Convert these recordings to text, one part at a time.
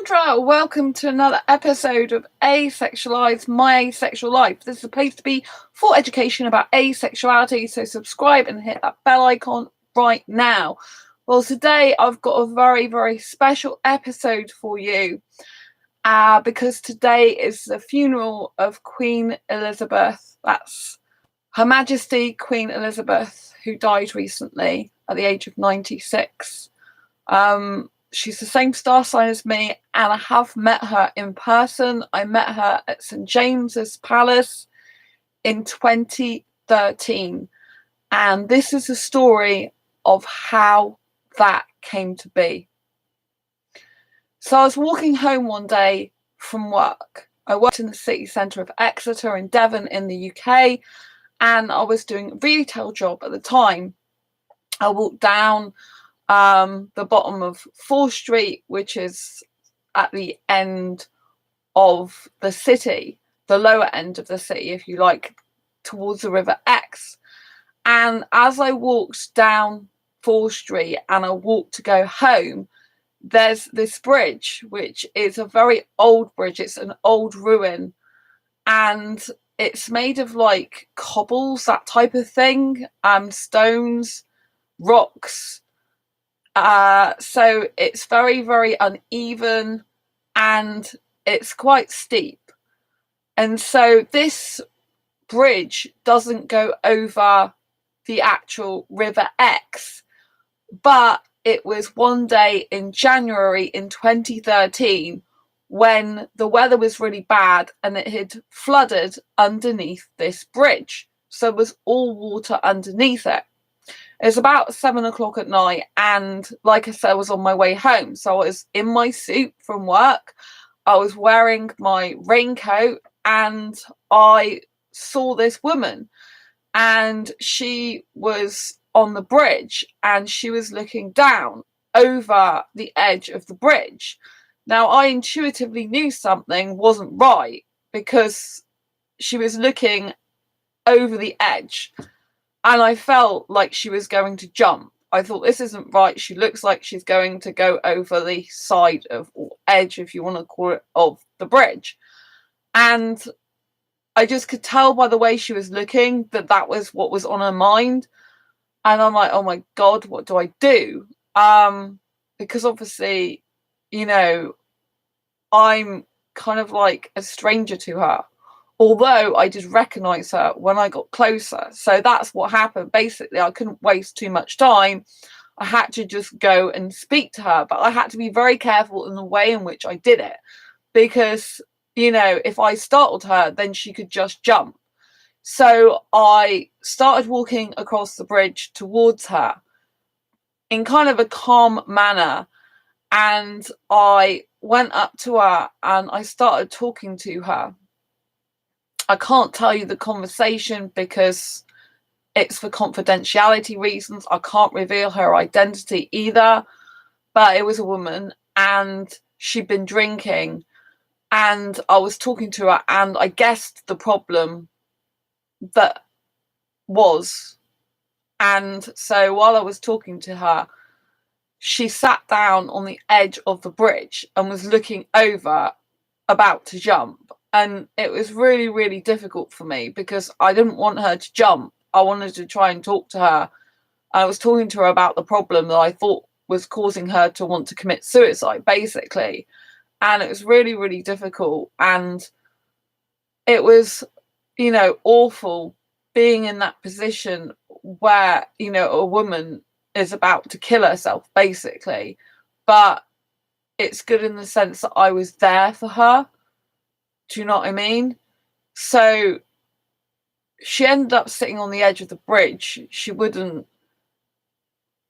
Sandra, welcome to another episode of Asexualized My Asexual Life. This is a place to be for education about asexuality, so subscribe and hit that bell icon right now. Well, today I've got a very, very special episode for you because today is the funeral of Queen Elizabeth. That's Her Majesty Queen Elizabeth, who died recently at the age of 96. She's the same star sign as me, and I have met her in person. I met her at St. James's Palace in 2013. And this is the story of how that came to be. So I was walking home one day from work. I worked in the city centre of Exeter in Devon in the UK, and I was doing a retail job at the time. I walked down the bottom of 4th Street, which is at the end of the city, the lower end of the city, if you like, towards the River Exe. And as I walked down 4th Street and I walked to go home, there's this bridge, which is a very old bridge. It's an old ruin, and it's made of like cobbles, that type of thing, stones, rocks. So it's very, very uneven and it's quite steep. And so this bridge doesn't go over the actual River Exe, but it was one day in January in 2013 when the weather was really bad and it had flooded underneath this bridge. So it was all water underneath it. It's about 7 o'clock at night, and like I said, I was on my way home. So I was in my suit from work. I was wearing my raincoat, and I saw this woman, and she was on the bridge, and she was looking down over the edge of the bridge. Now, I intuitively knew something wasn't right because she was looking over the edge. And I felt like she was going to jump. I thought, this isn't right. She looks like she's going to go over the side of, or edge, if you want to call it, of the bridge. And I just could tell by the way she was looking that that was what was on her mind. And I'm like, oh my God, what do I do? Because obviously, you know, I'm kind of like a stranger to her. Although I did recognise her when I got closer. So that's what happened. Basically, I couldn't waste too much time. I had to just go and speak to her. But I had to be very careful in the way in which I did it. Because, you know, if I startled her, then she could just jump. So I started walking across the bridge towards her in kind of a calm manner. And I went up to her and I started talking to her. I can't tell you the conversation because it's for confidentiality reasons. I can't reveal her identity either, but it was a woman and she'd been drinking, and I was talking to her and I guessed the problem that was. And so while I was talking to her, she sat down on the edge of the bridge and was looking over, about to jump. And it was really, really difficult for me because I didn't want her to jump. I wanted to try and talk to her. I was talking to her about the problem that I thought was causing her to want to commit suicide, basically. And it was really, really difficult. And it was, you know, awful being in that position where, you know, a woman is about to kill herself, basically. But it's good in the sense that I was there for her. Do you know what I mean? So she ended up sitting on the edge of the bridge. She wouldn't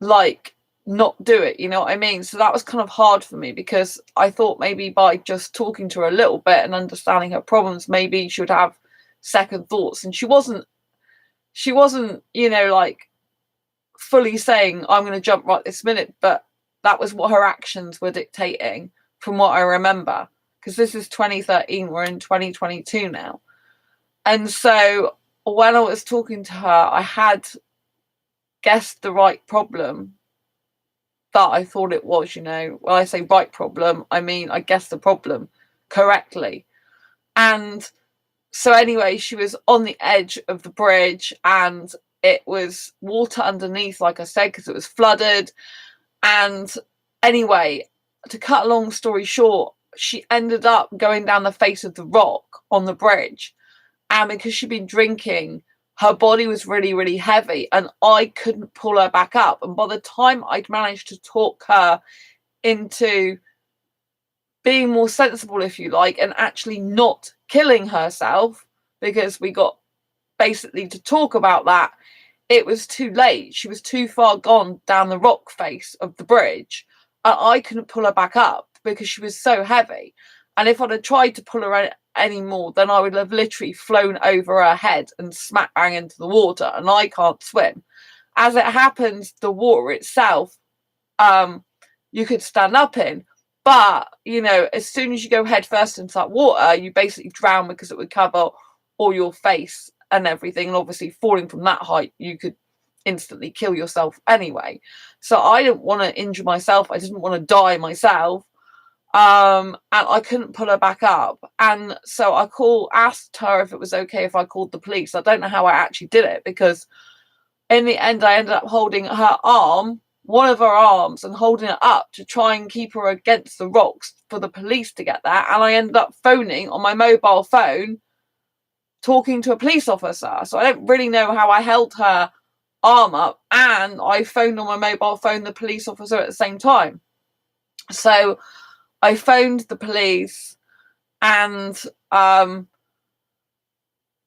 like not do it, you know what I mean? So that was kind of hard for me because I thought maybe by just talking to her a little bit and understanding her problems, maybe she would have second thoughts. And she wasn't, you know, like fully saying, I'm going to jump right this minute. But that was what her actions were dictating from what I remember. Because this is 2013, we're in 2022 now. And so when I was talking to her, I had guessed the right problem. that I thought it was, you know. When I say right problem, I mean I guessed the problem correctly. And so anyway, she was on the edge of the bridge and it was water underneath, like I said, because it was flooded. And anyway, to cut a long story short, she ended up going down the face of the rock on the bridge. And because she'd been drinking, her body was really, really heavy and I couldn't pull her back up. And by the time I'd managed to talk her into being more sensible, if you like, and actually not killing herself, because we got basically to talk about that, it was too late. She was too far gone down the rock face of the bridge and I couldn't pull her back up because she was so heavy. And if I'd have tried to pull her any more, then I would have literally flown over her head and smack bang into the water, and I can't swim. As it happens, the water itself, you could stand up in, but you know, as soon as you go head first into that water, you basically drown because it would cover all your face and everything. And obviously, falling from that height, you could instantly kill yourself anyway. So I didn't want to injure myself. I didn't want to die myself. And I couldn't pull her back up. And so I asked her if it was okay if I called the police. I don't know how I actually did it, because in the end, I ended up holding her arm, one of her arms, and holding it up to try and keep her against the rocks for the police to get there. And I ended up phoning on my mobile phone, talking to a police officer. So I don't really know how I held her arm up and I phoned on my mobile phone the police officer at the same time. So I phoned the police and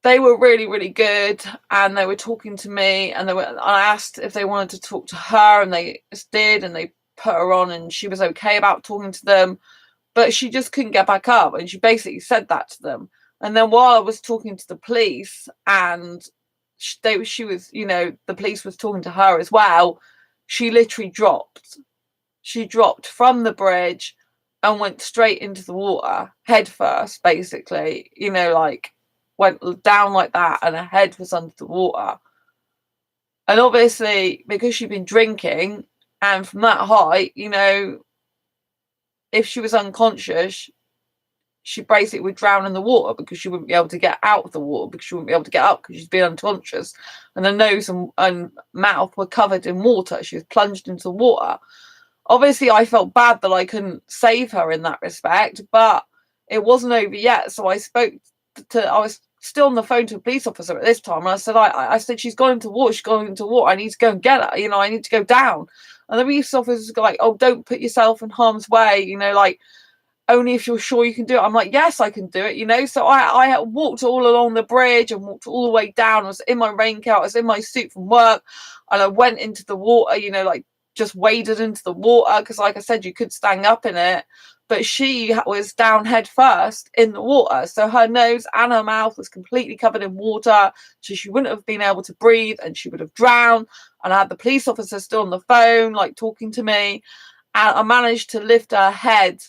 they were really, really good, and they were talking to me, and I asked if they wanted to talk to her, and they did, and they put her on, and she was okay about talking to them, but she just couldn't get back up, and she basically said that to them. And then while I was talking to the police, and she was, you know, the police was talking to her as well, she literally dropped. She dropped from the bridge and went straight into the water, head first, basically, you know, like, went down like that, and her head was under the water. And obviously, because she'd been drinking, and from that height, you know, if she was unconscious, she basically would drown in the water, because she wouldn't be able to get out of the water, because she wouldn't be able to get up because she's been unconscious, and her nose and mouth were covered in water. She was plunged into the water. Obviously, I felt bad that I couldn't save her in that respect, but it wasn't over yet. So I was still on the phone to a police officer at this time, and I said, she's gone into water, I need to go and get her, you know, I need to go down. And the police officer's like, oh, don't put yourself in harm's way, you know, like, only if you're sure you can do it. I'm like, yes, I can do it, you know. So I walked all along the bridge and walked all the way down. I was in my raincoat, I was in my suit from work, and I went into the water, you know, like, just waded into the water, because like I said, you could stand up in it, but she was down head first in the water, so her nose and her mouth was completely covered in water, so she wouldn't have been able to breathe and she would have drowned. And I had the police officer still on the phone, like, talking to me, and I managed to lift her head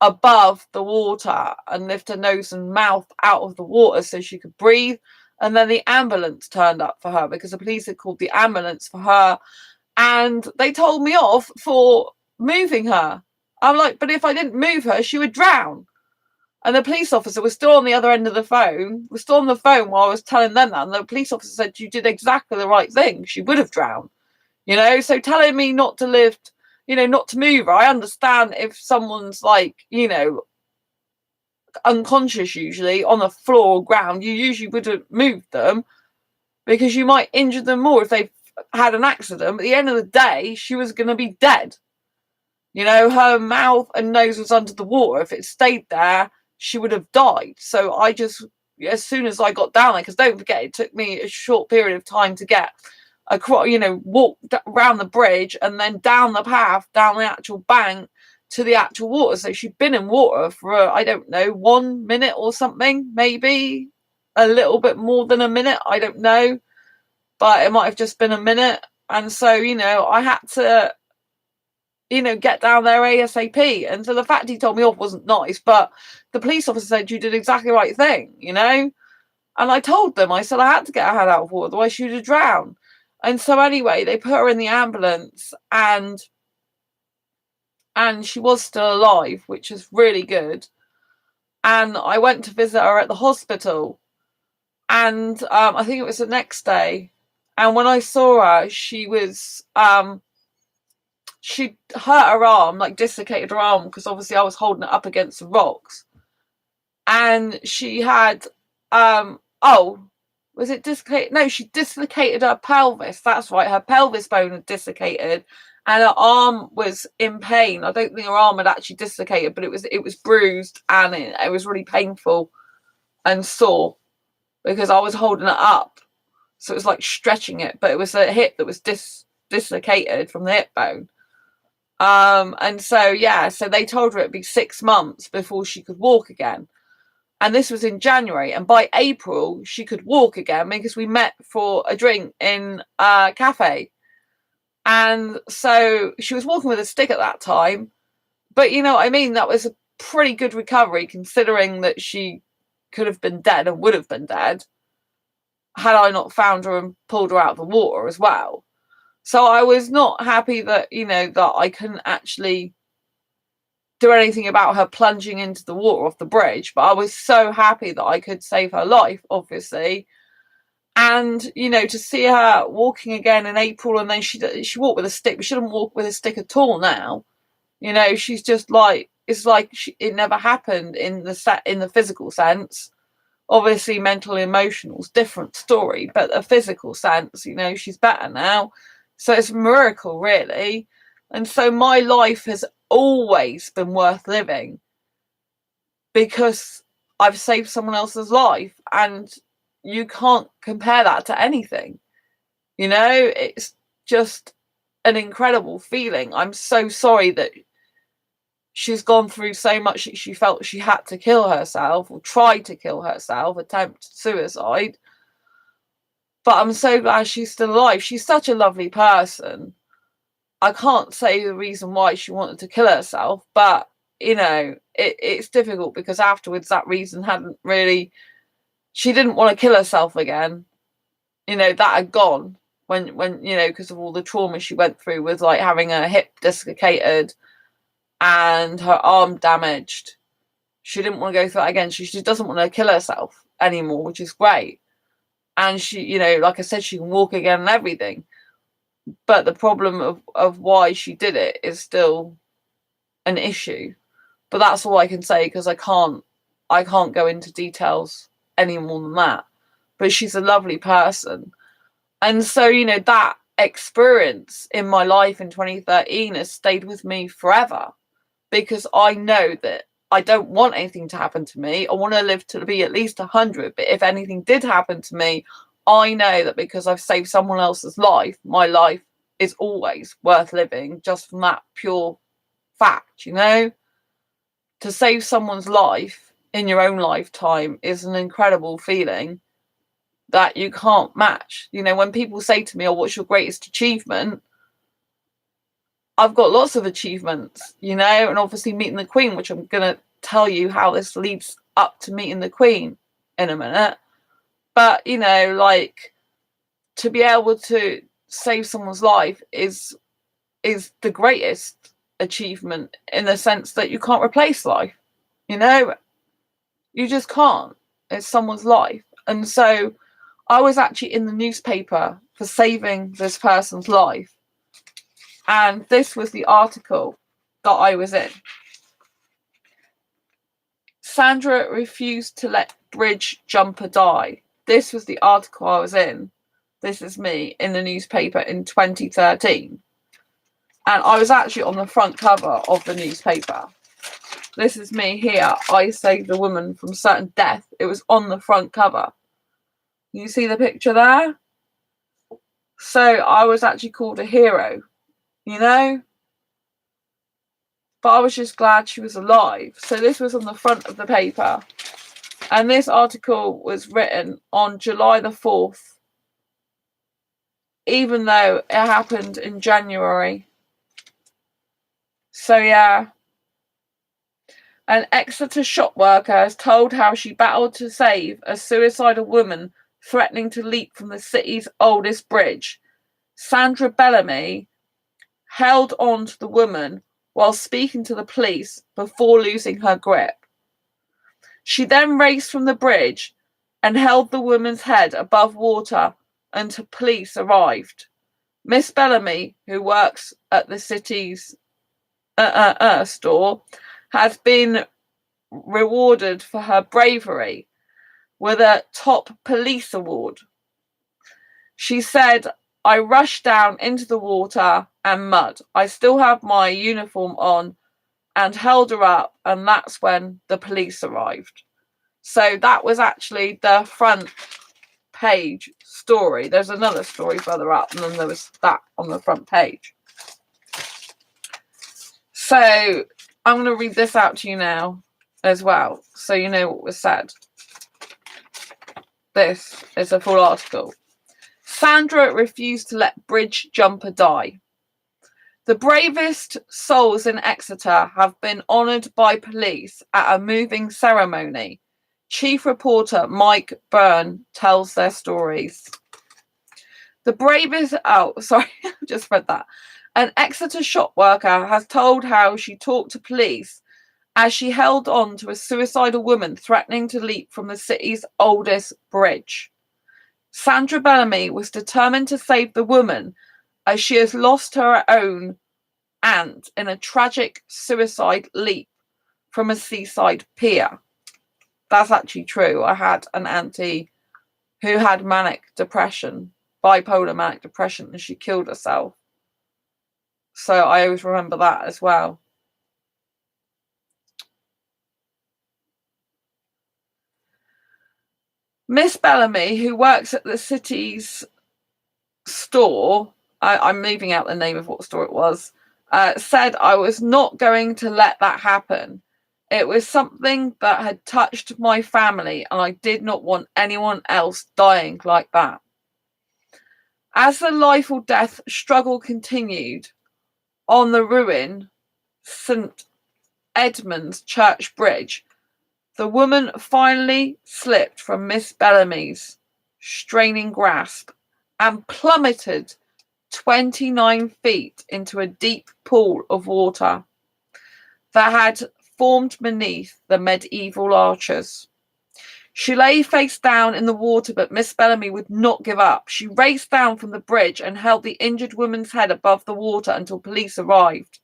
above the water and lift her nose and mouth out of the water so she could breathe. And then the ambulance turned up for her, because the police had called the ambulance for her, and they told me off for moving her. I'm like, but if I didn't move her, she would drown. And the police officer was still on the other end of the phone, was still on the phone while I was telling them that. And the police officer said, you did exactly the right thing. She would have drowned, you know? So telling me not to lift, you know, not to move her. I understand if someone's, like, you know, unconscious, usually on the floor or ground, you usually wouldn't move them, because you might injure them more if they've had an accident. But at the end of the day, she was going to be dead. You know, her mouth and nose was under the water. If it stayed there, she would have died. So I just, as soon as I got down there, because don't forget, it took me a short period of time to get across, you know, walk around the bridge and then down the path, down the actual bank to the actual water. So she'd been in water for, I don't know, 1 minute or something, maybe a little bit more than a minute. I don't know, but it might have just been a minute. And so, you know, I had to, you know, get down there ASAP. And so the fact he told me off wasn't nice, but the police officer said, you did exactly the right thing, you know? And I told them, I said I had to get her head out of water, otherwise she would have drowned. And so anyway, they put her in the ambulance, and and she was still alive, which is really good. And I went to visit her at the hospital, and I think it was the next day. And when I saw her, she was she hurt her arm, like dislocated her arm, because obviously I was holding it up against the rocks. And she had was it dislocated? No, she dislocated her pelvis. That's right, her pelvis bone had dislocated, and her arm was in pain. I don't think her arm had actually dislocated, but it was bruised, and it was really painful and sore because I was holding it up, so it was like stretching it, but it was a hip that was dislocated from the hip bone. And so so they told her it'd be 6 months before she could walk again. And this was in January, and by April she could walk again because we met for a drink in a cafe. And so she was walking with a stick at that time, but you know what I mean, that was a pretty good recovery considering that she could have been dead and would have been dead had I not found her and pulled her out of the water as well. So I was not happy that, you know, that I couldn't actually do anything about her plunging into the water off the bridge, but I was so happy that I could save her life, obviously. And you know, to see her walking again in April, and then she walked with a stick, but she doesn't walk with a stick at all now. You know, she's just like, it's like it never happened in the physical sense. Obviously, mental and emotional is different story, but a physical sense, you know, she's better now. So it's a miracle, really. And so my life has always been worth living because I've saved someone else's life, and you can't compare that to anything. You know, it's just an incredible feeling. I'm so sorry that she's gone through so much that she felt she had to kill herself or tried to kill herself, attempt suicide. But I'm so glad she's still alive. She's such a lovely person. I can't say the reason why she wanted to kill herself, but you know, it's difficult because afterwards that reason hadn't really, she didn't want to kill herself again. You know, that had gone when you know, because of all the trauma she went through with like having her hip dislocated and her arm damaged. She didn't want to go through that again. She doesn't want to kill herself anymore, which is great. And she, you know, like I said, she can walk again and everything. But the problem of why she did it is still an issue. But that's all I can say because I can't go into details any more than that. But she's a lovely person. And so, you know, that experience in my life in 2013 has stayed with me forever because I know that I don't want anything to happen to me. I want to live to be at least 100. But if anything did happen to me, I know that because I've saved someone else's life, my life is always worth living just from that pure fact, you know? To save someone's life in your own lifetime is an incredible feeling that you can't match. You know, when people say to me, oh, what's your greatest achievement? I've got lots of achievements, you know, and obviously meeting the Queen, which I'm going to tell you how this leads up to meeting the Queen in a minute. But, you know, like, to be able to save someone's life is the greatest achievement in the sense that you can't replace life. You know, you just can't. It's someone's life. And so I was actually in the newspaper for saving this person's life. And this was the article that I was in. Sandra refused to let bridge jumper die. This was the article I was in. This is me in the newspaper in 2013. And I was actually on the front cover of the newspaper. This is me here. I saved a woman from certain death. It was on the front cover. You see the picture there? So I was actually called a hero, you know? But I was just glad she was alive. So this was on the front of the paper. And this article was written on July the 4th, even though it happened in January. So yeah. An Exeter shop worker has told how she battled to save a suicidal woman threatening to leap from the city's oldest bridge. Sandra Bellamy held on to the woman while speaking to the police before losing her grip. She then raced from the bridge and held the woman's head above water until police arrived. Miss Bellamy, who works at the city's store, has been rewarded for her bravery with a top police award. She said, "I rushed down into the water and mud. I still have my uniform on and held her up, and that's when the police arrived." So that was actually the front page story. There's another story further up, and then there was that on the front page. So I'm going to read this out to you now as well, so you know what was said. This is a full article. Sandra refused to let bridge jumper die. The bravest souls in Exeter have been honoured by police at a moving ceremony. Chief reporter Mike Byrne tells their stories. The bravest... Oh, sorry, I just read that. An Exeter shop worker has told how she talked to police as she held on to a suicidal woman threatening to leap from the city's oldest bridge. Sandra Bellamy was determined to save the woman as she has lost her own aunt in a tragic suicide leap from a seaside pier. That's actually true. I had an auntie who had manic depression, bipolar manic depression, and she killed herself. So I always remember that as well. Miss Bellamy, who works at the city's store, I'm leaving out the name of what store it was, said, "I was not going to let that happen. It was something that had touched my family, and I did not want anyone else dying like that." As the life or death struggle continued on the ruined St. Edmund's Church Bridge, the woman finally slipped from Miss Bellamy's straining grasp and plummeted 29 feet into a deep pool of water that had formed beneath the medieval arches. She lay face down in the water, but Miss Bellamy would not give up. She raced down from the bridge and held the injured woman's head above the water until police arrived,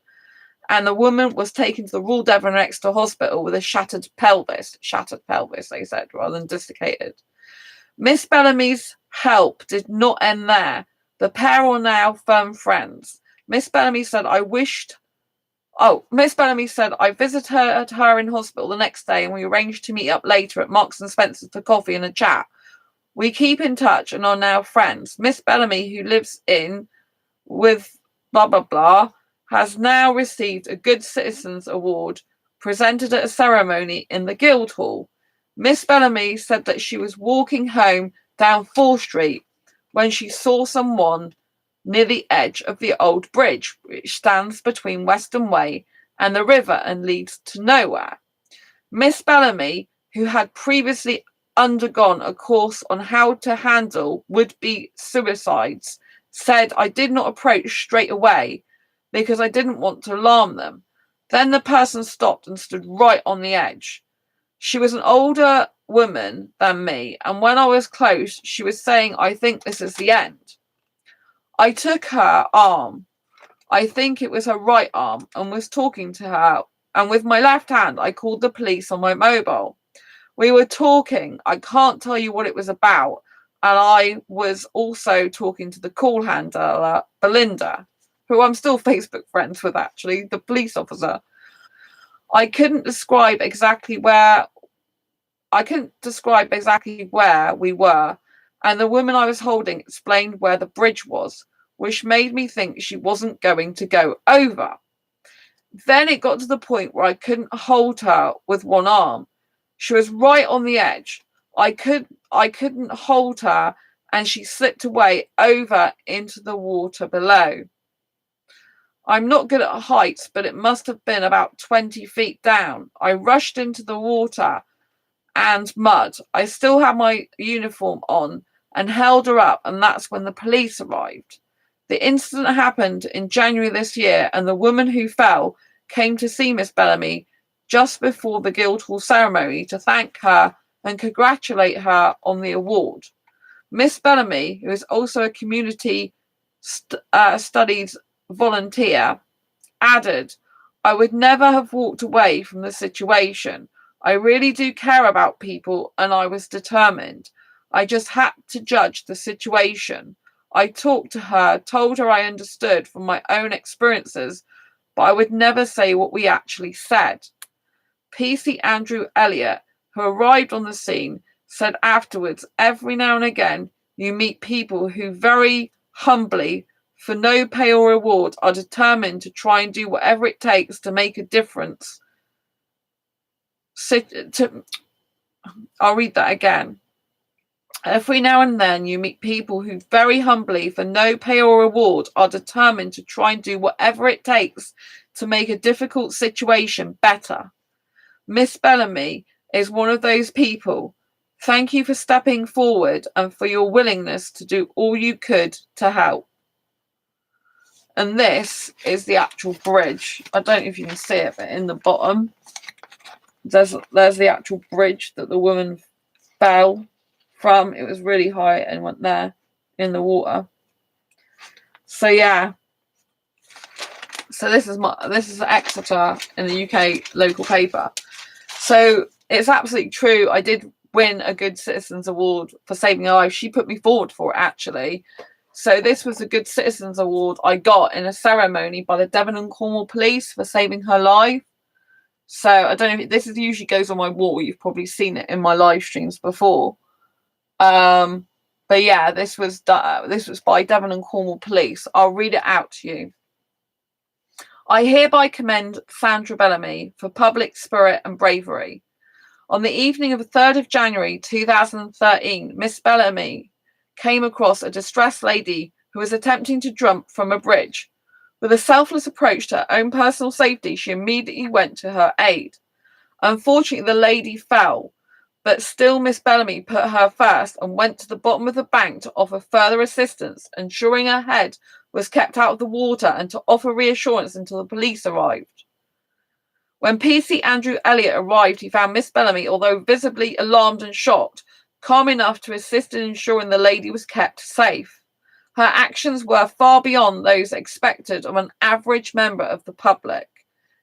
and the woman was taken to the Royal Devon and Exeter Hospital with a shattered pelvis, they said, rather than dislocated. Miss Bellamy's help did not end there. The pair are now firm friends. Miss Bellamy said, I visited her in hospital the next day, and we arranged to meet up later at Marks and Spencer's for coffee and a chat. We keep in touch and are now friends. Miss Bellamy, who lives in with blah, blah, blah, has now received a Good Citizens Award presented at a ceremony in the Guildhall. Miss Bellamy said that she was walking home down 4th Street when she saw someone near the edge of the old bridge, which stands between Weston Way and the river and leads to nowhere. Miss Bellamy, who had previously undergone a course on how to handle would-be suicides, said, I did not approach straight away because I didn't want to alarm them. Then the person stopped and stood right on the edge. She was an older woman than me, and when I was close, she was saying, I think this is the end. I took her arm, I think it was her right arm, and was talking to her, and with my left hand, I called the police on my mobile. We were talking, I can't tell you what it was about, and I was also talking to the call handler, Belinda, who I'm still Facebook friends with, actually, the police officer. I couldn't describe exactly where we were, and the woman I was holding explained where the bridge was, which made me think she wasn't going to go over. Then it got to the point where I couldn't hold her with one arm. She was right on the edge. I couldn't hold her, and she slipped away over into the water below. I'm not good at heights, but it must have been about 20 feet down. I rushed into the water and mud. I still had my uniform on and held her up, and that's when the police arrived. The incident happened in January this year, and the woman who fell came to see Miss Bellamy just before the Guildhall ceremony to thank her and congratulate her on the award. Miss Bellamy, who is also a community studies volunteer, added, "I would never have walked away from the situation. I really do care about people and I was determined. I just had to judge the situation. I talked to her, told her I understood from my own experiences, but I would never say what we actually said." PC Andrew Elliott, who arrived on the scene, said afterwards, "Every now and again, you meet people who very humbly, for no pay or reward, are determined to try and do whatever it takes to make a difference." I'll read that again. "Every now and then you meet people who very humbly, for no pay or reward, are determined to try and do whatever it takes to make a difficult situation better. Miss Bellamy is one of those people. Thank you for stepping forward and for your willingness to do all you could to help." And this is the actual bridge. I don't know if you can see it, but in the bottom, there's the actual bridge that the woman fell from. It was really high and went there in the water. So yeah. So this is Exeter in the UK local paper. So it's absolutely true. I did win a Good Citizens Award for saving a life. She put me forward for it, actually. So this was a Good Citizens Award I got in a ceremony by the Devon and Cornwall Police for saving her life. So I don't know if this usually goes on my wall. You've probably seen it in my live streams before. But yeah, this was by Devon and Cornwall Police. I'll read it out to you. "I hereby commend Sandra Bellamy for public spirit and bravery. On the evening of the 3rd of January 2013, Miss Bellamy came across a distressed lady who was attempting to jump from a bridge. With a selfless approach to her own personal safety, she immediately went to her aid. Unfortunately, the lady fell, but still Miss Bellamy put her first and went to the bottom of the bank to offer further assistance, ensuring her head was kept out of the water and to offer reassurance until the police arrived. When PC Andrew Elliott arrived, he found Miss Bellamy, although visibly alarmed and shocked, calm enough to assist in ensuring the lady was kept safe. Her actions were far beyond those expected of an average member of the public.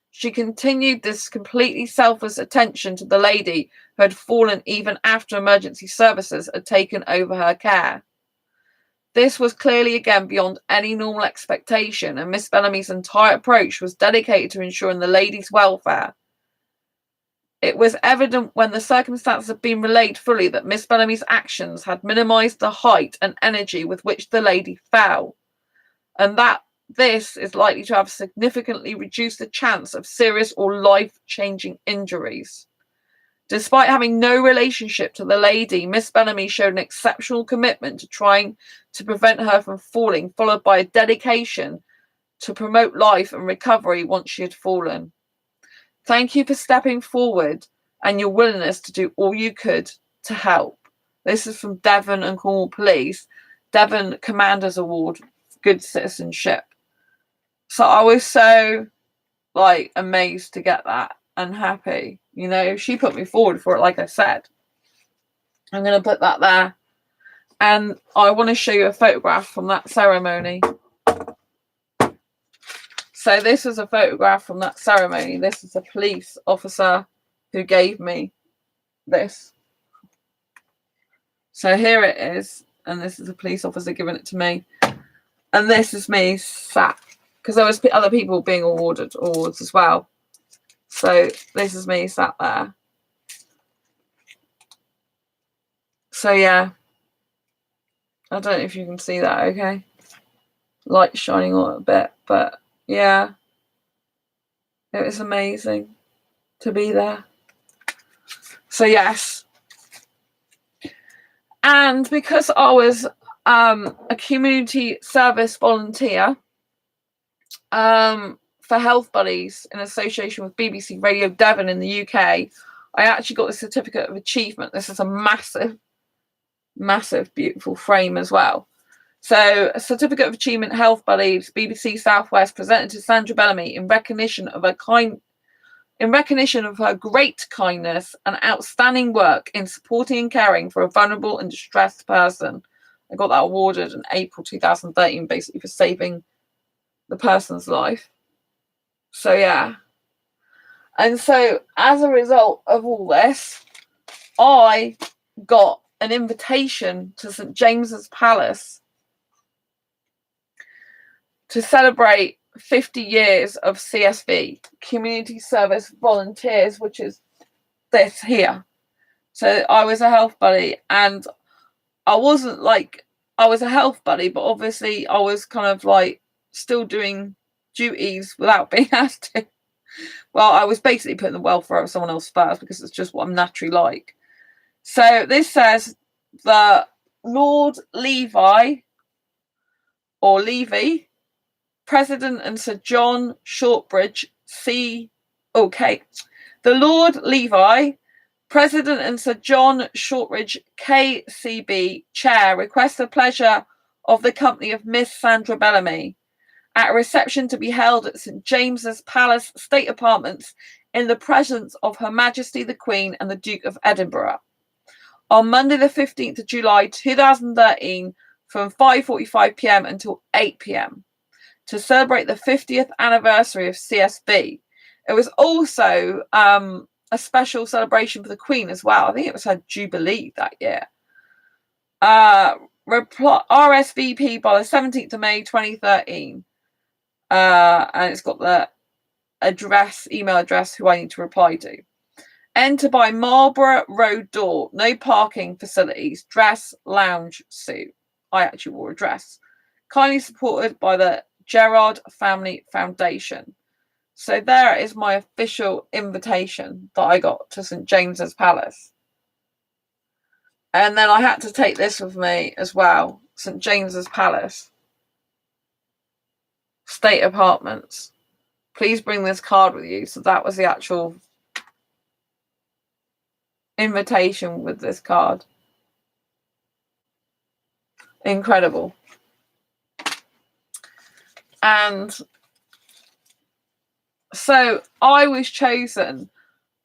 She continued this completely selfless attention to the lady who had fallen even after emergency services had taken over her care. This was clearly again beyond any normal expectation, and Miss Bellamy's entire approach was dedicated to ensuring the lady's welfare. It was evident when the circumstances had been relayed fully that Miss Bellamy's actions had minimised the height and energy with which the lady fell, and that this is likely to have significantly reduced the chance of serious or life-changing injuries. Despite having no relationship to the lady, Miss Bellamy showed an exceptional commitment to trying to prevent her from falling, followed by a dedication to promote life and recovery once she had fallen. Thank you for stepping forward and your willingness to do all you could to help." This is from Devon and Cornwall Police, Devon Commanders Award for Good Citizenship. So I was so amazed to get that and happy. You know, she put me forward for it, like I said. I'm going to put that there. And I want to show you a photograph from that ceremony. So this is a photograph from that ceremony. This is a police officer who gave me this. So here it is. And this is a police officer giving it to me. And this is me sat. Because there was other people being awarded awards as well. So this is me sat there. So yeah. I don't know if you can see that, okay? Light shining on it a bit, but yeah. It was amazing to be there. So yes. And because I was a community service volunteer for Health Buddies in association with BBC Radio Devon in the UK, I actually got the certificate of achievement. This is a massive, beautiful frame as well. So, a certificate of achievement health buddies, BBC Southwest, presented to Sandra Bellamy in recognition of her great kindness and outstanding work in supporting and caring for a vulnerable and distressed person. I got that awarded in April 2013, basically for saving the person's life. So yeah. And so as a result of all this, I got an invitation to St. James's Palace to celebrate 50 years of CSV, Community Service Volunteers, which is this here. So I was a health buddy, and I wasn't like, I was a health buddy, but obviously I was kind of like still doing duties without being asked to. Well, I was basically putting the welfare of someone else first because it's just what I'm naturally like. So this says that Lord Levi, or Levy, President and Sir John Shortbridge, the Lord Levi, President and Sir John Shortbridge, KCB, Chair, requests the pleasure of the company of Miss Sandra Bellamy at a reception to be held at St. James's Palace State Apartments in the presence of Her Majesty the Queen and the Duke of Edinburgh on Monday the 15th of July 2013 from 5:45 p.m. until 8 p.m. to celebrate the 50th anniversary of CSB. It was also a special celebration for the Queen as well. I think it was her Jubilee that year. RSVP by the 17th of May 2013. And it's got the email address who I need to reply to. Enter by Marlborough Road door. No parking facilities. Dress, lounge, suit. I actually wore a dress. Kindly supported by the Gerard Family Foundation. So there is my official invitation that I got to St. James's Palace. And then I had to take this with me as well. St. James's Palace. State Apartments. Please bring this card with you. So that was the actual invitation with this card. Incredible. And so I was chosen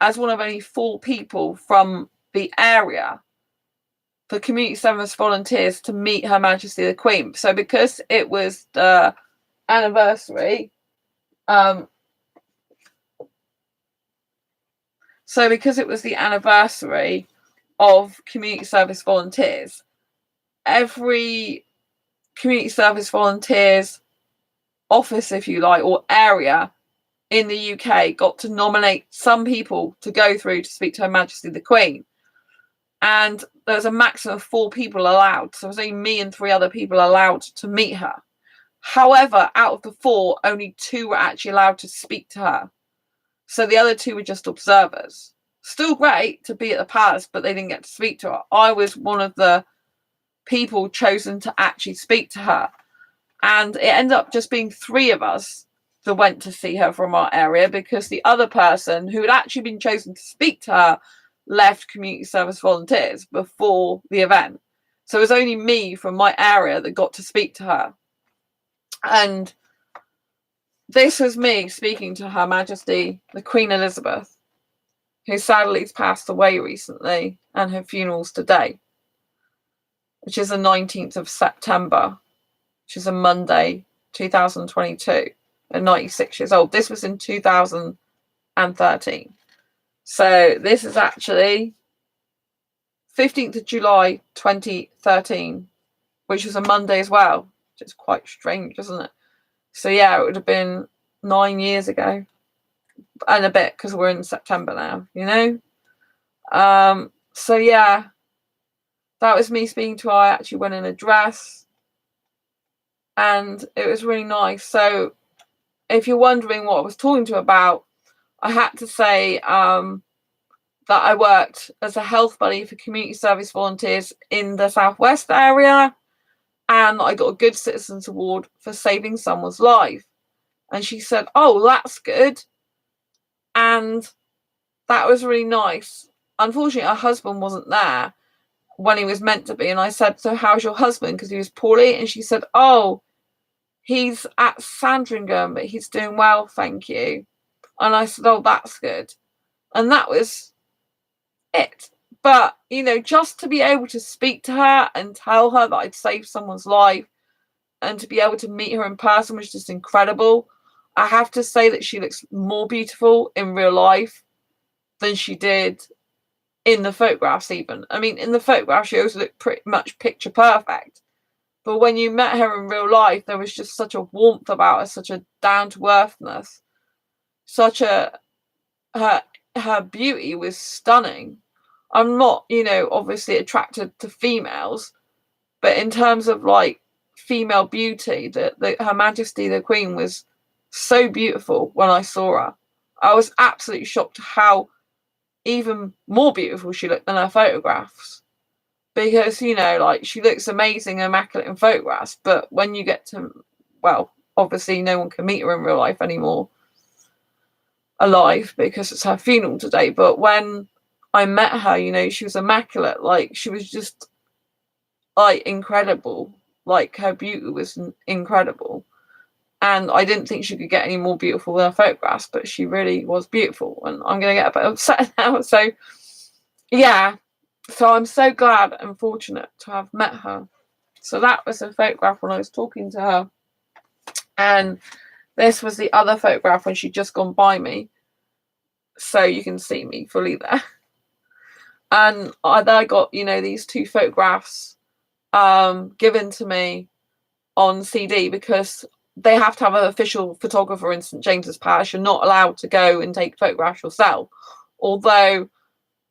as one of only 4 people from the area for community service volunteers to meet Her Majesty the Queen. So because it was the anniversary, of community service volunteers, every community service volunteers office, if you like, or area in the UK got to nominate some people to go through to speak to Her Majesty the Queen. And there was a maximum of 4 people allowed. So it was only me and 3 other people allowed to meet her. However, out of the 4, only 2 were actually allowed to speak to her. So the other 2 were just observers. Still great to be at the palace, but they didn't get to speak to her. I was one of the people chosen to actually speak to her. And it ended up just being 3 of us that went to see her from our area, because the other person who had actually been chosen to speak to her left community service volunteers before the event. So it was only me from my area that got to speak to her. And this was me speaking to Her Majesty, the Queen Elizabeth, who sadly has passed away recently, and her funeral's today, which is the 19th of September, which is a Monday, 2022, at 96 years old. This was in 2013. So this is actually 15th of July 2013, which was a Monday as well, which is quite strange, isn't it? So yeah, it would have been 9 years ago and a bit, because we're in September now, you know? So yeah, that was me speaking to her. I actually went in a dress and it was really nice. So if you're wondering what I was talking to her about, I had to say that I worked as a health buddy for community service volunteers in the Southwest area, and I got a Good Citizens Award for saving someone's life. And she said, oh, that's good. And that was really nice. Unfortunately, her husband wasn't there, when he was meant to be. And I said, so how's your husband? Because he was poorly. And she said, oh, he's at Sandringham, but he's doing well, thank you. And I said, oh, that's good. And that was it. But, you know, just to be able to speak to her and tell her that I'd saved someone's life and to be able to meet her in person was just incredible. I have to say that she looks more beautiful in real life than she did in the photographs even. I mean, in the photograph, she also looked pretty much picture perfect. But when you met her in real life, there was just such a warmth about her, such a down-to-earthness, such a... her beauty was stunning. I'm not, you know, obviously attracted to females, but in terms of like female beauty, Her Majesty the Queen was so beautiful when I saw her. I was absolutely shocked how even more beautiful she looked than her photographs. Because, you know, like, she looks amazing, immaculate in photographs, but when you get to, well, obviously no one can meet her in real life anymore alive because it's her funeral today. But when I met her, you know, she was immaculate. Like, she was just, like, incredible. Like, her beauty was incredible. And I didn't think she could get any more beautiful than her photographs, but she really was beautiful. And I'm going to get a bit upset now. So, yeah. So I'm so glad and fortunate to have met her. So that was a photograph when I was talking to her. And this was the other photograph when she'd just gone by me. So you can see me fully there. And I got, you know, these two photographs given to me on CD because they have to have an official photographer in St James's Palace. You're not allowed to go and take photographs yourself. Although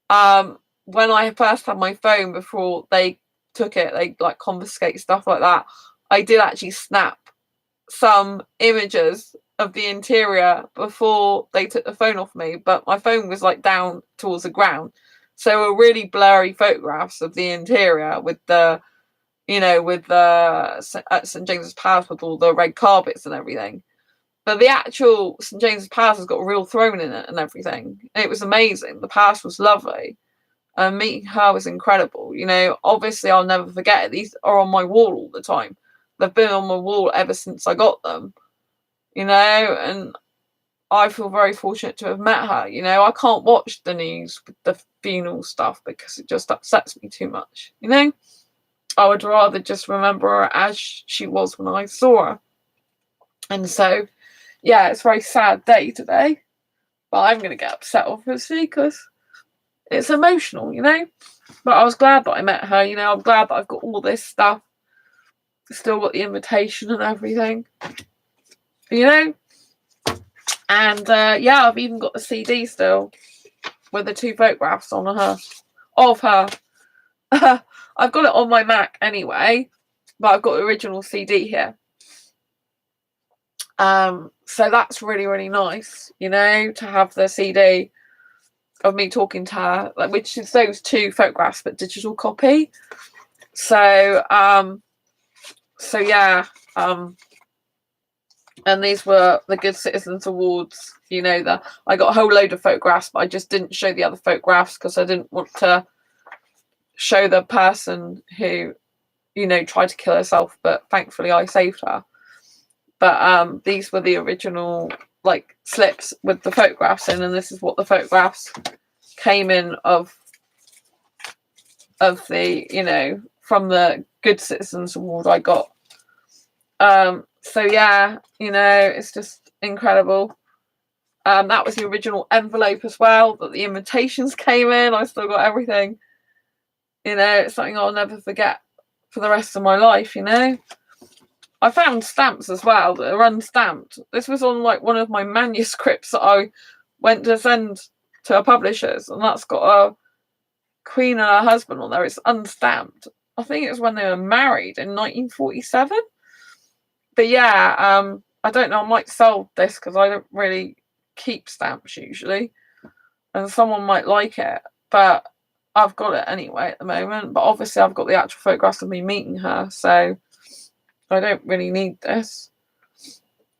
when I first had my phone before they took it, they like confiscate stuff like that, I did actually snap some images of the interior before they took the phone off me, but my phone was like down towards the ground. So were really blurry photographs of the interior with the, you know, with the at St James's Palace with all the red carpets and everything. But the actual St James's Palace has got a real throne in it and everything. And it was amazing. The palace was lovely. And meeting her was incredible. You know, obviously I'll never forget it. These are on my wall all the time. They've been on my wall ever since I got them. You know, and I feel very fortunate to have met her. You know, I can't watch the news with the funeral stuff because it just upsets me too much. You know, I would rather just remember her as she was when I saw her. And so, yeah, it's a very sad day today. But I'm going to get upset, obviously, because it's emotional, you know. But I was glad that I met her, you know. I'm glad that I've got all this stuff. Still got the invitation and everything, you know. And yeah, I've even got the CD still with the two photographs on her, of her. I've got it on my Mac anyway, but I've got the original CD here. So that's really, really nice, you know, to have the CD of me talking to her, like, which is those two photographs but digital copy. So yeah, and these were the Good Citizens Awards. You know, I got a whole load of photographs, but I just didn't show the other photographs because I didn't want to show the person who, you know, tried to kill herself, but thankfully I saved her. But these were the original, like, slips with the photographs in, and this is what the photographs came in of the, you know, from the Good Citizens Award I got. So yeah, you know, it's just incredible. That was the original envelope as well that the invitations came in. I still got everything. You know, it's something I'll never forget for the rest of my life, you know. I found stamps as well that are unstamped. This was on like one of my manuscripts that I went to send to a publishers, and that's got a Queen and her husband on there. It's unstamped. I think it was when they were married in 1947. But yeah, I don't know. I might sell this because I don't really keep stamps usually, and someone might like it. But I've got it anyway at the moment. But obviously, I've got the actual photographs of me meeting her, so I don't really need this.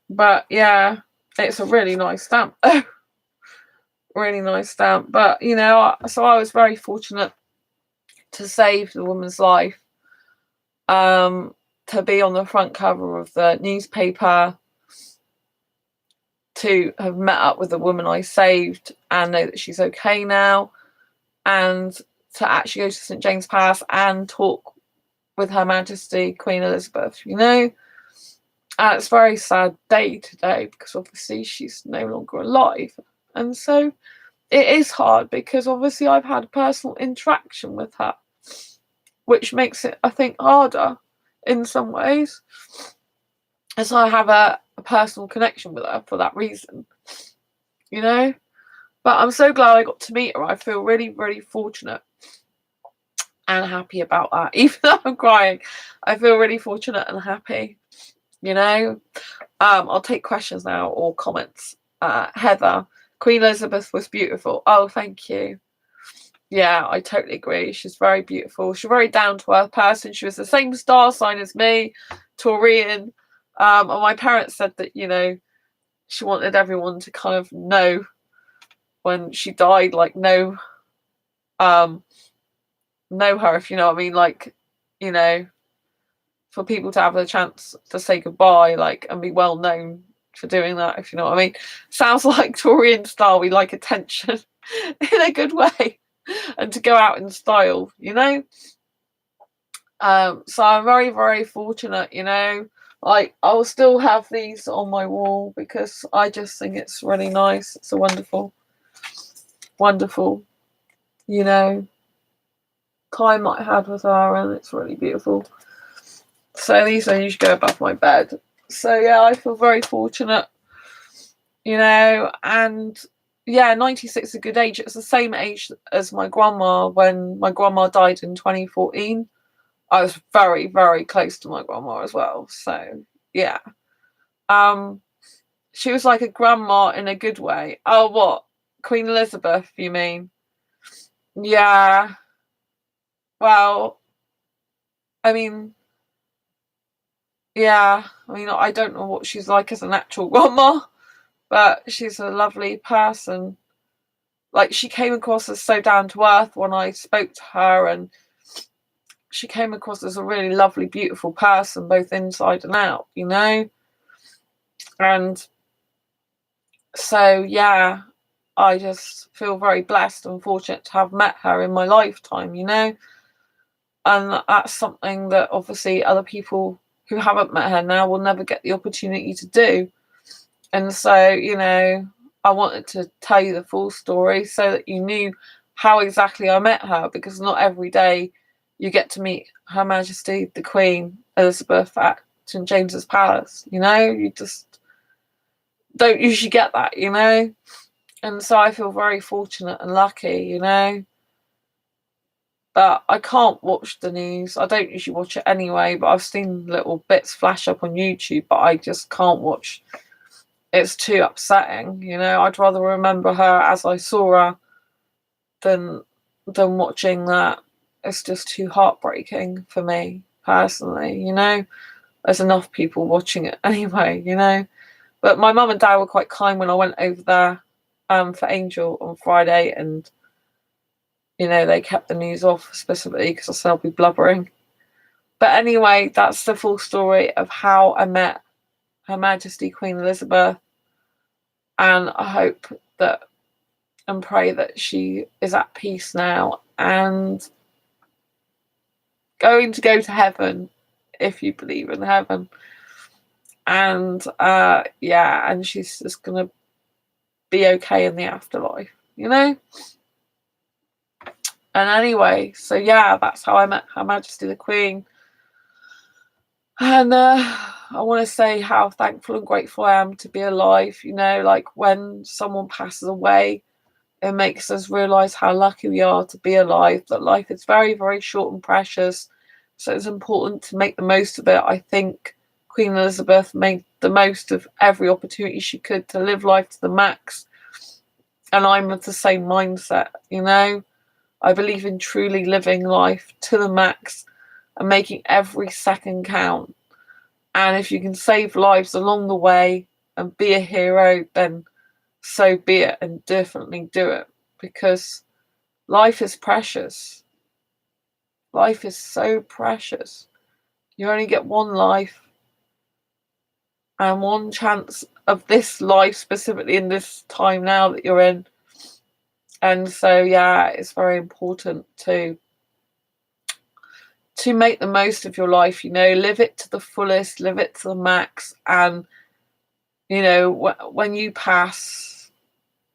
But yeah, it's a really nice stamp. Really nice stamp. But, you know, so I was very fortunate to save the woman's life, to be on the front cover of the newspaper, to have met up with the woman I saved and know that she's okay now, and to actually go to St James's Palace and talk with Her Majesty Queen Elizabeth, you know. And it's a very sad day today because obviously she's no longer alive. And so it is hard because obviously I've had a personal interaction with her, which makes it, I think, harder in some ways, as I have a personal connection with her for that reason, you know. But I'm so glad I got to meet her. I feel really, really fortunate and happy about that. Even though I'm crying, I feel really fortunate and happy, you know. I'll take questions now or comments. Heather, Queen Elizabeth was beautiful. Oh, thank you. Yeah, I totally agree. She's very beautiful. She's a very down-to-earth person. She was the same star sign as me, Taurian. And my parents said that, you know, she wanted everyone to kind of know when she died, like know her, if you know what I mean, like, you know, for people to have the chance to say goodbye, like, and be well known for doing that, if you know what I mean. Sounds like Taurian style. We like attention in a good way, and to go out in style, you know. So I'm very, very fortunate, you know. Like, I'll still have these on my wall because I just think it's really nice. It's a wonderful, wonderful, you know, time I had with her, and it's really beautiful. So these I usually go above my bed. So yeah, I feel very fortunate, you know. And yeah, 96 is a good age. It's the same age as my grandma. When my grandma died in 2014, I was very, very close to my grandma as well. So yeah, she was like a grandma in a good way. Oh, what, Queen Elizabeth, you mean? Yeah. Well, I mean, yeah. I mean, I don't know what she's like as an actual grandma, but she's a lovely person. Like, she came across as so down to earth when I spoke to her, and she came across as a really lovely, beautiful person, both inside and out, you know. And so yeah, I just feel very blessed and fortunate to have met her in my lifetime, you know. And that's something that obviously other people who haven't met her now will never get the opportunity to do. And so, you know, I wanted to tell you the full story so that you knew how exactly I met her, because not every day you get to meet Her Majesty the Queen Elizabeth at St James's Palace, you know. You just don't usually get that, you know. And so I feel very fortunate and lucky, you know. But I can't watch the news. I don't usually watch it anyway, but I've seen little bits flash up on YouTube, but I just can't watch. It's too upsetting, you know. I'd rather remember her as I saw her than watching that. It's just too heartbreaking for me personally, you know. There's enough people watching it anyway, you know. But my mum and dad were quite kind when I went over there for Angel on Friday, and you know, they kept the news off specifically because I said I'll be blubbering. But anyway, that's the full story of how I met Her Majesty Queen Elizabeth, and I hope that and pray that she is at peace now and going to go to heaven, if you believe in heaven. And yeah, and she's just gonna be okay in the afterlife, you know. And anyway, so yeah, that's how I met Her Majesty the Queen. And I want to say how thankful and grateful I am to be alive. You know, like when someone passes away, it makes us realise how lucky we are to be alive, that life is very, very short and precious. So it's important to make the most of it. I think Queen Elizabeth made the most of every opportunity she could to live life to the max. And I'm of the same mindset, you know. I believe in truly living life to the max and making every second count. And if you can save lives along the way and be a hero, then so be it, and definitely do it, because life is precious. Life is so precious. You only get one life and one chance of this life, specifically in this time now that you're in. And so, yeah, it's very important to make the most of your life, live it to the fullest, live it to the max. And, when you pass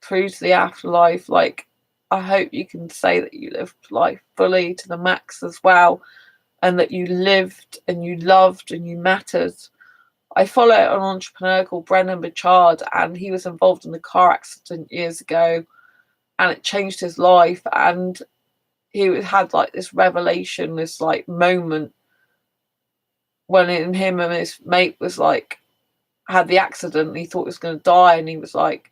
through to the afterlife, like, I hope you can say that you lived life fully to the max as well, and that you lived and you loved and you mattered. I follow an entrepreneur called Brendan Burchard, and he was involved in a car accident years ago, and it changed his life. And he had like this revelation, this like moment when him and his mate was like had the accident, and he thought he was going to die, and he was like,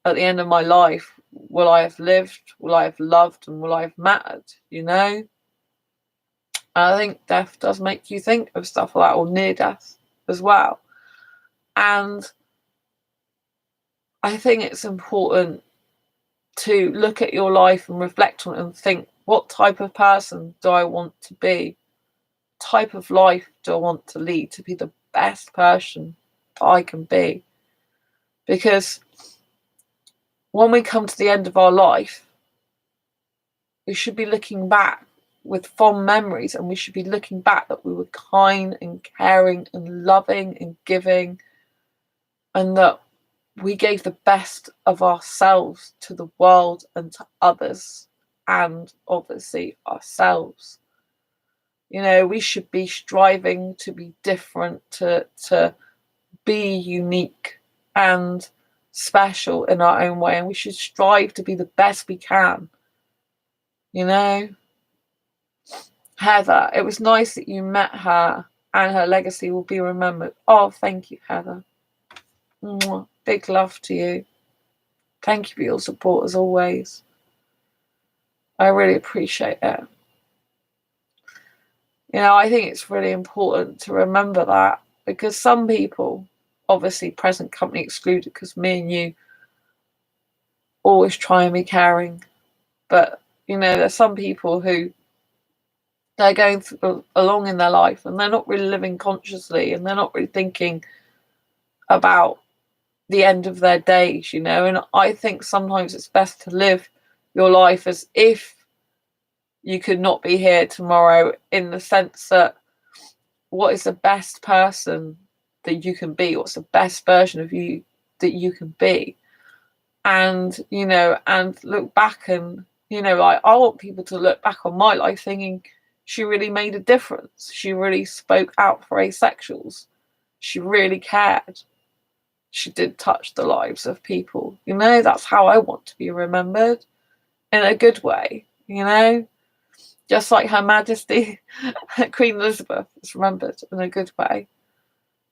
at the end of my life, will I have lived, will I have loved, and will I have mattered? And I think death does make you think of stuff like that, or near death as well. And I think it's important to look at your life and reflect on it and think, what type of person do I want to be? What type of life do I want to lead to be the best person that I can be? Because when we come to the end of our life, we should be looking back with fond memories, and we should be looking back that we were kind and caring and loving and giving, and that we gave the best of ourselves to the world and to others, and obviously ourselves. We should be striving to be different, to be unique and special in our own way, and we should strive to be the best we can. Heather, it was nice that you met her, and her legacy will be remembered. Oh, thank you, Heather. Mwah. Big love to you. Thank you for your support as always. I really appreciate it. I think it's really important to remember that, because some people, obviously present company excluded, because me and you always try and be caring, but there's some people who they're going along in their life, and they're not really living consciously, and they're not really thinking about the end of their days, and I think sometimes it's best to live your life as if you could not be here tomorrow, in the sense that what is the best person that you can be? What's the best version of you that you can be? And, and look back, and, I want people to look back on my life thinking, she really made a difference. She really spoke out for asexuals. She really cared. She did touch the lives of people. That's how I want to be remembered, in a good way, just like Her Majesty Queen Elizabeth is remembered in a good way,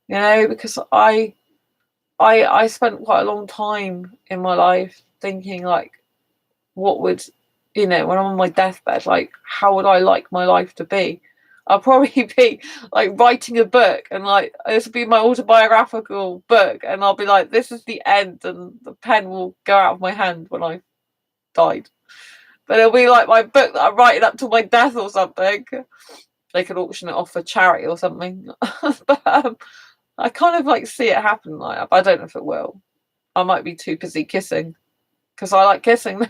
because I spent quite a long time in my life thinking, like, what would, when I'm on my deathbed, like, how would I like my life to be? I'll probably be like writing a book, and like this will be my autobiographical book, and I'll be like, this is the end, and the pen will go out of my hand when I died. But it'll be like my book that I'm writing up to my death or something. They could auction it off for charity or something. But I kind of like see it happen like that, but I don't know if it will. I might be too busy kissing, because I like kissing.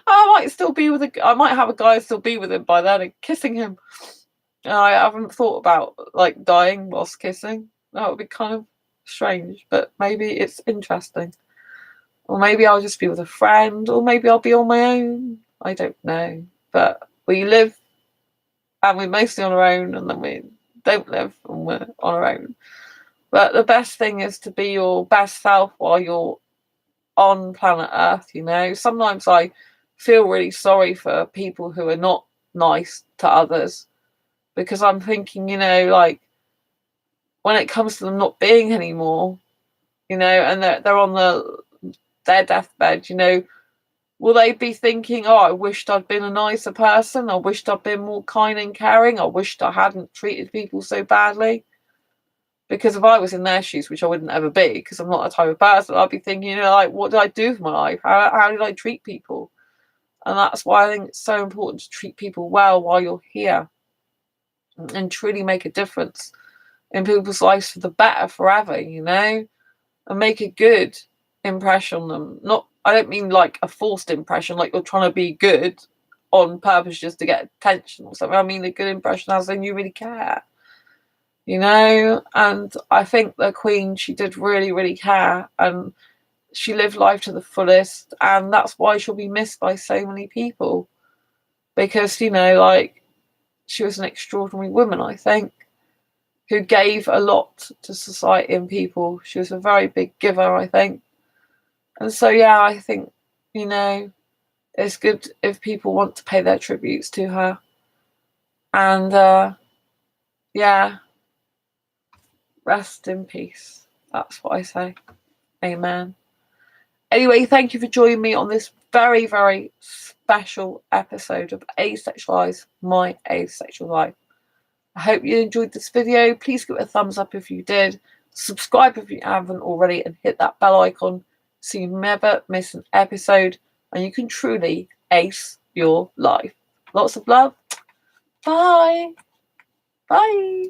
I might still be I might have a guy still be with him by then and kissing him. I haven't thought about like dying whilst kissing. That would be kind of strange, but maybe it's interesting. Or maybe I'll just be with a friend, or maybe I'll be on my own. I don't know. But we live, and we're mostly on our own, and then we don't live and we're on our own. But the best thing is to be your best self while you're on planet Earth. Sometimes I feel really sorry for people who are not nice to others, because I'm thinking, like, when it comes to them not being anymore, and they're on their deathbed, will they be thinking, oh, I wished I'd been a nicer person, I wished I'd been more kind and caring, I wished I hadn't treated people so badly? Because if I was in their shoes, which I wouldn't ever be, because I'm not that type of person, I'd be thinking, like, what did I do with my life? How did I treat people? And that's why I think it's so important to treat people well while you're here and truly make a difference in people's lives for the better forever, you know, and make a good impression on them. Not, I don't mean like a forced impression, like you're trying to be good on purpose just to get attention or something. I mean a good impression as in you really care, you know. And I think the Queen, she did really, really care, and she lived life to the fullest, and that's why she'll be missed by so many people, because, you know, like, she was an extraordinary woman, I think, who gave a lot to society and people. She was a very big giver, I think. And so, yeah, I think, you know, it's good if people want to pay their tributes to her. And, yeah, rest in peace. That's what I say. Amen. Anyway, thank you for joining me on this very, very special episode of Asexualize My Asexual Life. I hope you enjoyed this video. Please give it a thumbs up if you did. Subscribe if you haven't already, and hit that bell icon so you never miss an episode and you can truly ace your life. Lots of love. Bye. Bye.